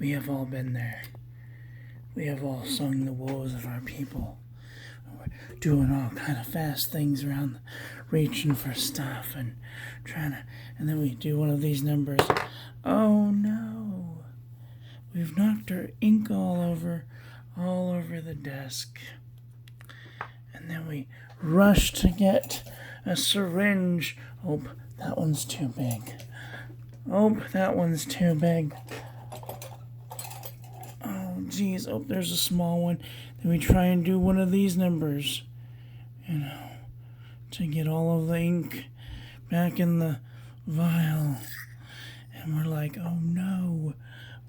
We have all been there. We have all sung the woes of our people. We're doing all kind of fast things around, reaching for stuff and trying to, and then we do one of these numbers. Oh no! We've knocked our ink all over the desk. And then we rush to get a syringe. Oh, that one's too big. Oh, that one's too big. Oh, geez. Oh, there's a small one. Then we try and do one of these numbers, to get all of the ink back in the vial. And we're like, oh no,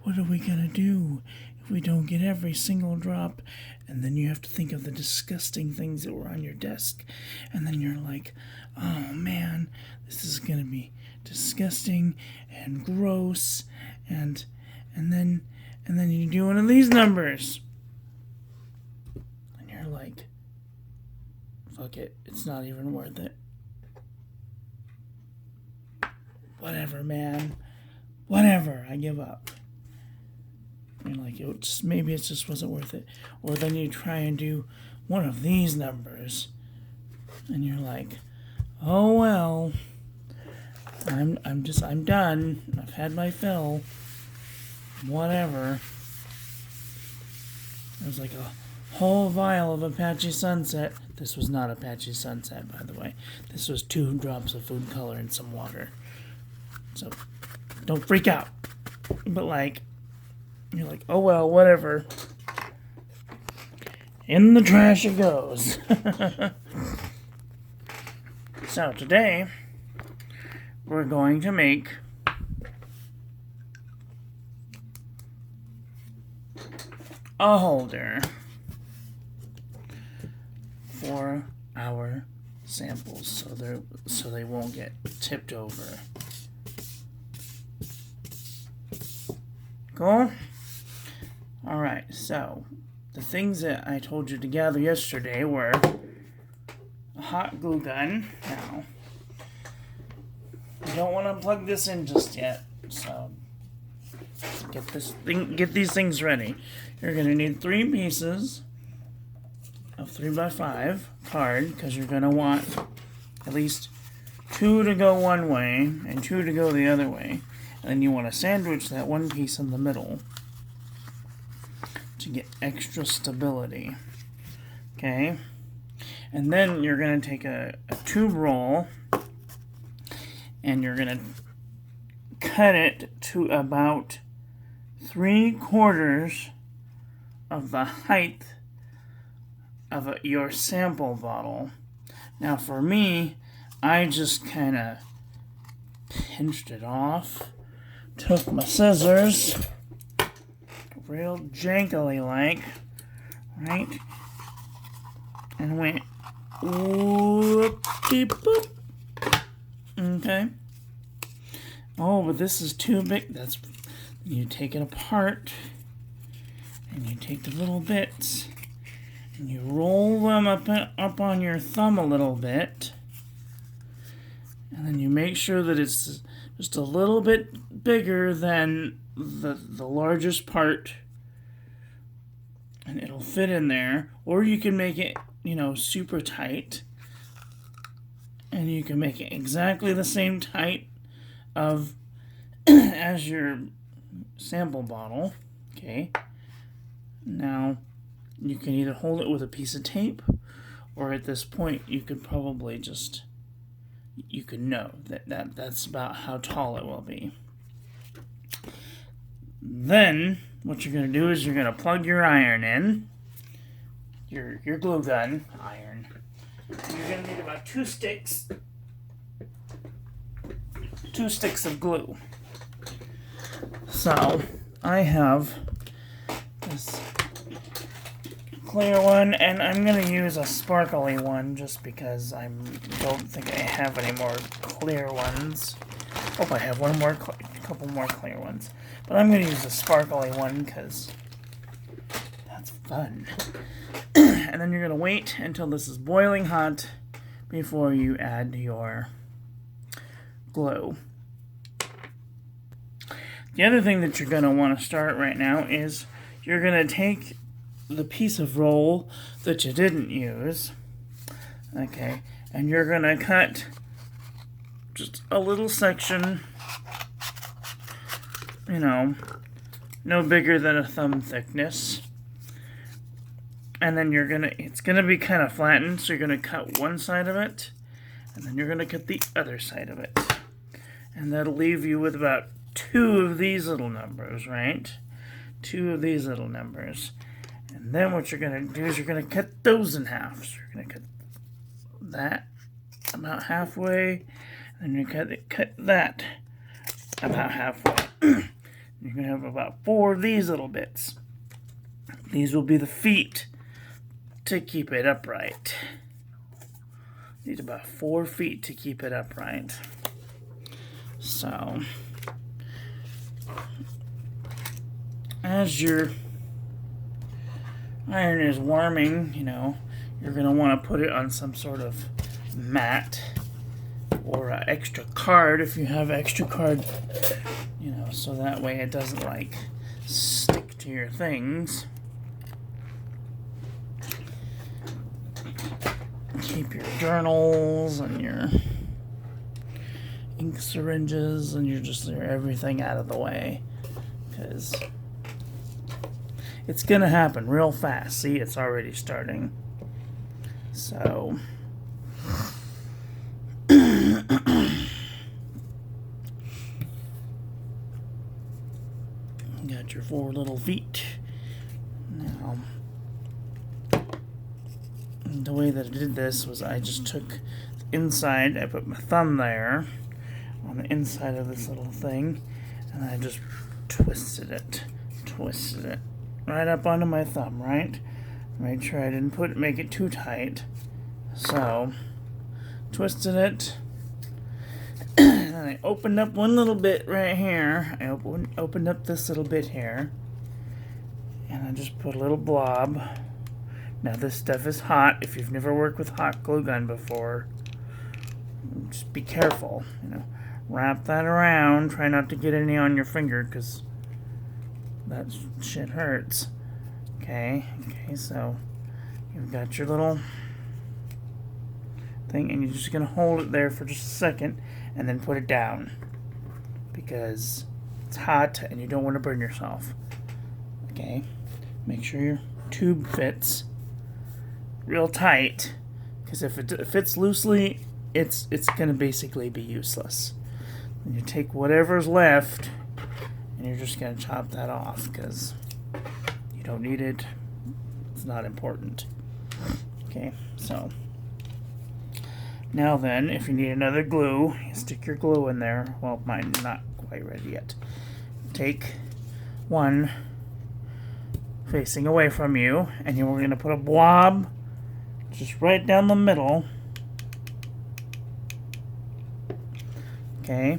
what are we gonna do if we don't get every single drop? And then you have to think of the disgusting things that were on your desk. And then you're like, oh man, this is gonna be disgusting and gross. And then you do one of these numbers. And you're like, fuck it, it's not even worth it. Whatever, man. Whatever, I give up. You're like, maybe it just wasn't worth it. Or then you try and do one of these numbers, and you're like, oh well, I'm done. I've had my fill. Whatever. It was like a whole vial of Apache Sunset. This was not Apache Sunset, by the way. This was 2 drops of food color and some water. So don't freak out. But you're like, oh well, whatever. In the trash it goes. So today, we're going to make a holder for our samples, so they won't get tipped over. Cool? Alright, so the things that I told you to gather yesterday were a hot glue gun. Now, you don't want to plug this in just yet, so get these things ready. You're going to need 3 pieces of 3x5 card, because you're going to want at least 2 to go one way and 2 to go the other way. And then you want to sandwich that one piece in the middle to get extra stability. Okay? And then you're going to take a tube roll and you're going to cut it to about 3/4 of the height of your sample bottle. Now for me, I just kind of pinched it off, took my scissors, real jankily right, and went whoop-de-boop. Okay. Oh, but this is too big. You take it apart, and you take the little bits, and you roll them up on your thumb a little bit, and then you make sure that it's just a little bit bigger than the largest part, and it'll fit in there. Or you can make it, super tight, and you can make it exactly the same height as your sample bottle. Okay. Now, you can either hold it with a piece of tape, or at this point, you could probably you could know that's about how tall it will be. Then, what you're going to do is you're going to plug your iron in, your glue gun iron. You're going to need about 2 sticks of glue. So, I have this clear one, and I'm going to use a sparkly one just because I don't think I have any more clear ones. Oh, I have a couple more clear ones. But I'm going to use a sparkly one because that's fun. And then you're going to wait until this is boiling hot before you add your glue. The other thing that you're going to want to start right now is you're going to take the piece of roll that you didn't use, okay, and you're going to cut just a little section, you know, no bigger than a thumb thickness. And then it's gonna be kind of flattened, so you're gonna cut one side of it, and then you're gonna cut the other side of it. And that'll leave you with about 2 of these little numbers, right? 2 of these little numbers. And then what you're gonna do is you're gonna cut those in half. So you're gonna cut that about halfway, and you're gonna cut that about halfway. You're gonna have about 4 of these little bits. These will be the feet to keep it upright. Need about 4 feet to keep it upright. So, as your iron is warming, you know, you're going to want to put it on some sort of mat or extra card if you have extra card, you know, so that way it doesn't like stick to your things. Keep your journals and your ink syringes and your everything out of the way, because it's gonna happen real fast. See, it's already starting. So got your 4 little feet. Now, the way that I did this was I just took the inside, I put my thumb there on the inside of this little thing, and I just twisted it right up onto my thumb, right? Made sure I didn't make it too tight. So, twisted it, and then I opened up one little bit right here. I opened up this little bit here, and I just put a little blob. Now this stuff is hot. If you've never worked with hot glue gun before, just be careful. You know, wrap that around. Try not to get any on your finger, because that shit hurts. Okay, so you've got your little thing, and you're just gonna hold it there for just a second, and then put it down, because it's hot and you don't want to burn yourself. Okay, make sure your tube fits real tight, because if it fits loosely, it's going to basically be useless. And you take whatever's left, and you're just going to chop that off, because you don't need it. It's not important. Okay, so now then, if you need another glue, you stick your glue in there. Well, mine's not quite ready yet. Take one facing away from you, and we're going to put a blob just right down the middle. Okay,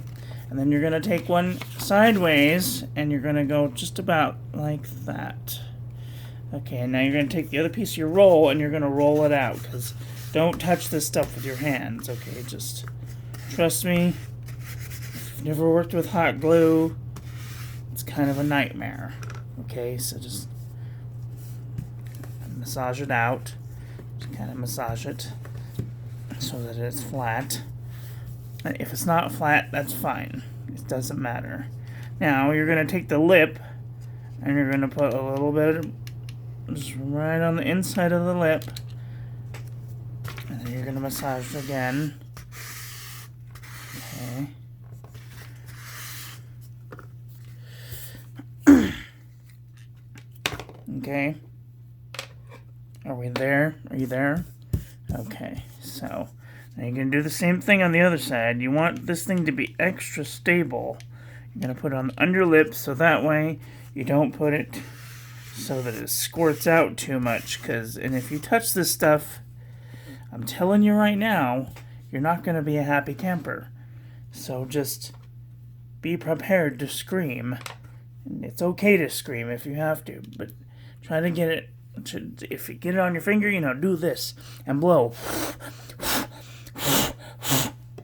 and then you're going to take one sideways, and you're going to go just about like that. Okay, and now you're going to take the other piece of your roll, and you're going to roll it out, because don't touch this stuff with your hands, okay? Just trust me, if you've never worked with hot glue, it's kind of a nightmare, okay? So just massage it out. Just kind of massage it so that it's flat. If it's not flat, that's fine. It doesn't matter. Now, you're going to take the lip, and you're going to put a little bit just right on the inside of the lip. And then you're going to massage it again. Okay. Okay. Are we there? Are you there? Okay, so now you're going to do the same thing on the other side. You want this thing to be extra stable. You're going to put it on the underlip, so that way you don't put it so that it squirts out too much. And if you touch this stuff, I'm telling you right now, you're not going to be a happy camper. So just be prepared to scream. And it's okay to scream if you have to, but try to get it. If you get it on your finger, you know, do this and blow.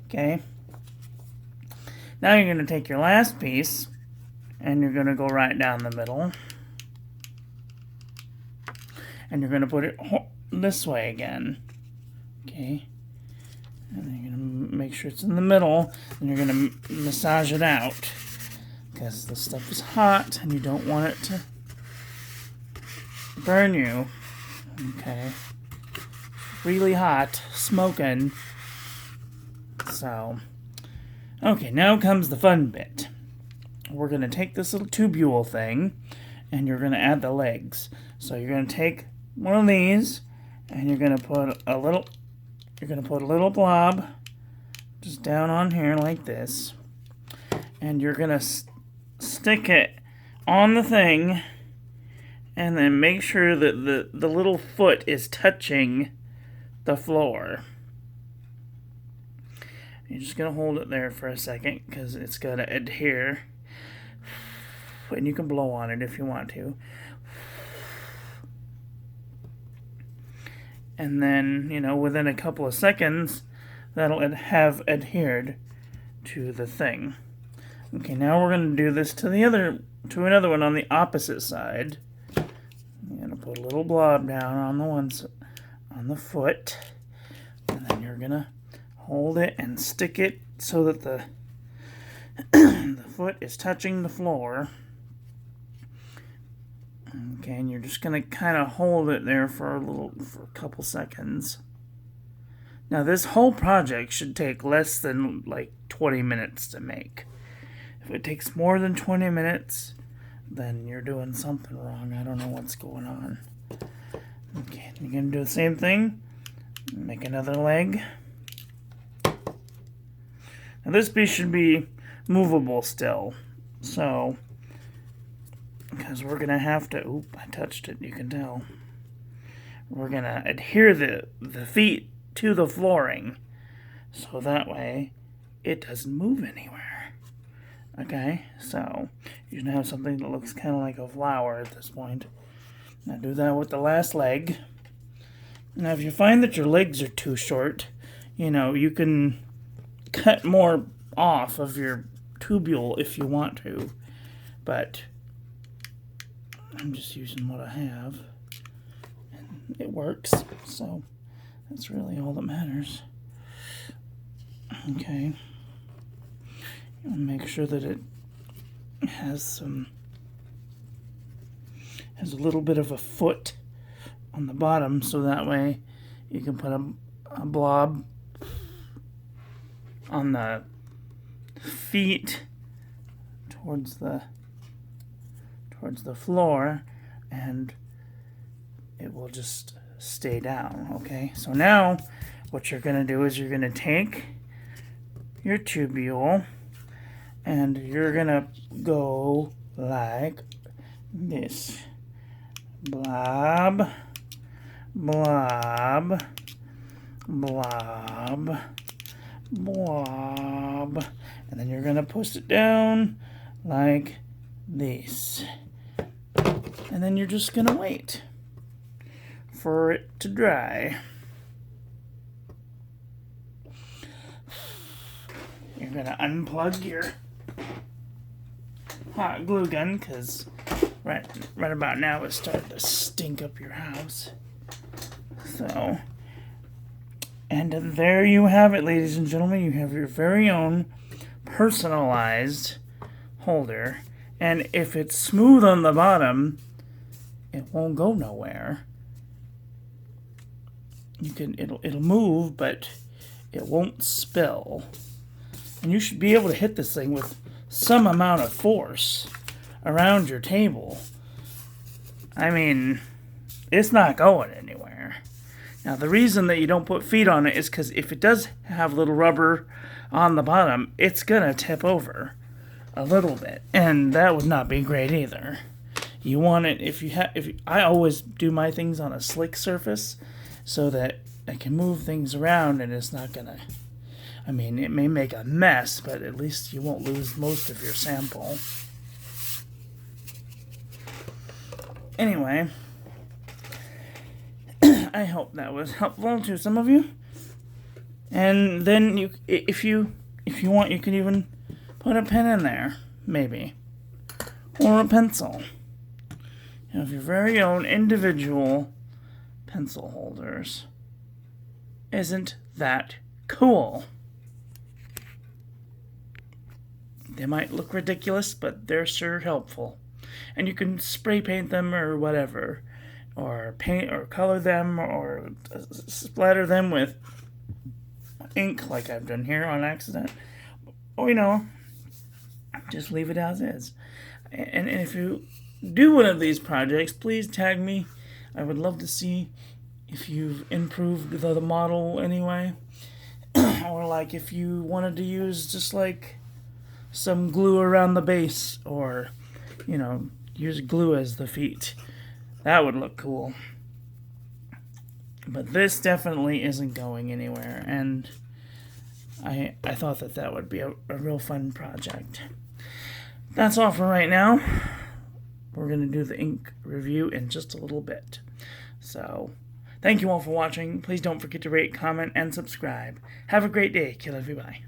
Okay? Now you're going to take your last piece, and you're going to go right down the middle. And you're going to put it this way again. Okay. And then you're going to make sure it's in the middle, and you're going to massage it out. Because the stuff is hot, and you don't want it to burn you. Okay. Really hot, smoking. So, okay, now comes the fun bit. We're going to take this little tubule thing, and you're going to add the legs. So you're going to take one of these, and you're going to put a little blob just down on here like this, and you're going to stick it on the thing, and then make sure that the little foot is touching the floor. You're just going to hold it there for a second because it's got to adhere. And you can blow on it if you want to. And then, you know, within a couple of seconds, that'll have adhered to the thing. Okay, now we're going to do this to another one on the opposite side. You're going to put a little blob down on the foot, and then you're going to hold it and stick it so that the the foot is touching the floor. Okay, and you're just going to kind of hold it there for a couple seconds. Now, this whole project should take less than like 20 minutes to make. If it takes more than 20 minutes, then you're doing something wrong. I don't know what's going on. Okay, you're going to do the same thing. Make another leg. Now, this piece should be movable still. So, because we're going to have to... Oop, I touched it, you can tell. We're going to adhere the feet to the flooring. So that way, it doesn't move anywhere. Okay, so you're going to have something that looks kind of like a flower at this point. Now do that with the last leg. Now if you find that your legs are too short, you know, you can cut more off of your tubule if you want to. But I'm just using what I have. And it works, so that's really all that matters. Okay. Make sure that it has a little bit of a foot on the bottom, so that way you can put a blob on the feet towards the floor, and it will just stay down. Okay, so now what you're going to do is you're going to take your tubule and you're going to go like this. Blob, blob, blob, blob. And then you're going to push it down like this. And then you're just going to wait for it to dry. You're going to unplug your hot glue gun because right about now it's starting to stink up your house. So, and there you have it, ladies and gentlemen. You have your very own personalized holder. And if it's smooth on the bottom, it won't go nowhere. It'll move, but it won't spill. And you should be able to hit this thing with some amount of force around your table. I mean, it's not going anywhere. Now, the reason that you don't put feet on it is because if it does have little rubber on the bottom, it's going to tip over a little bit. And that would not be great either. You want it, I always do my things on a slick surface so that I can move things around and it's not going to... I mean, it may make a mess, but at least you won't lose most of your sample. Anyway, I hope that was helpful to some of you. And then if you want, you can even put a pin in there, maybe. or a pencil. You have your very own individual pencil holders. Isn't that cool? They might look ridiculous, but they're sure helpful. And you can spray paint them or whatever, or paint or color them, or splatter them with ink like I've done here on accident. Or, just leave it as is. And if you do one of these projects, please tag me. I would love to see if you've improved the model anyway. Or like if you wanted to use just like some glue around the base, or use glue as the feet. That would look cool. But this definitely isn't going anywhere, and I thought that would be a real fun project. That's all for right now. We're going to do the ink review in just a little bit. So, thank you all for watching. Please don't forget to rate, comment, and subscribe. Have a great day. Kill everybody.